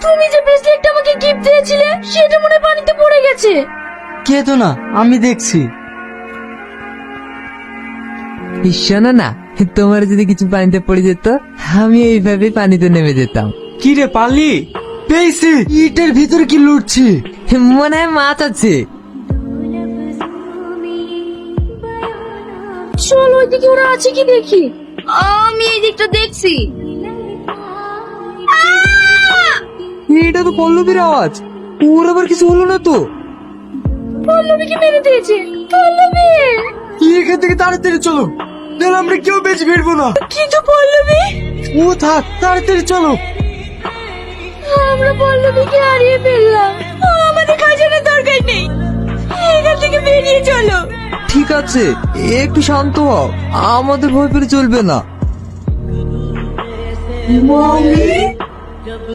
তুমি যে ব্রেসলেটটা আমাকে গিফট দিয়েছিলে সেটা মনে হয় পানিতে পড়ে গেছে। কেঁদো না, আমি দেখছি। শোনো না, তোমার যদি কিছু পানিতে পড়ে যেত আমি এইভাবে পানিতে নেমে যেতাম। কি রে পারলি? পেয়েছি। ইটের ভিতরে কি লুটছি? মনে হয় মাছ আছে। চল ওইদিকে ওরা আছে কি দেখি। আমি এই দিকটা দেখছি। এটা তো পল্লবীর আওয়াজ। ওর আবার কিছু হলো না তো? পল্লবীকে মেরে দিয়েছে। পল্লবী, এখান থেকে তাড়াতাড়ি চলো, নাহলে আমরা কেউ বেঁচে ফিরবো না। কিন্তু পল্লবী, ও থাক, তাড়াতাড়ি চলো। আমরা পল্লবীকে হারিয়ে ফেললাম। আমাদের খাজানার দরকার নেই, এখান থেকে বেরিয়ে চলো। ঠিক আছে, একটু শান্ত হও, আমাদের ভয় পেলে চলবে না।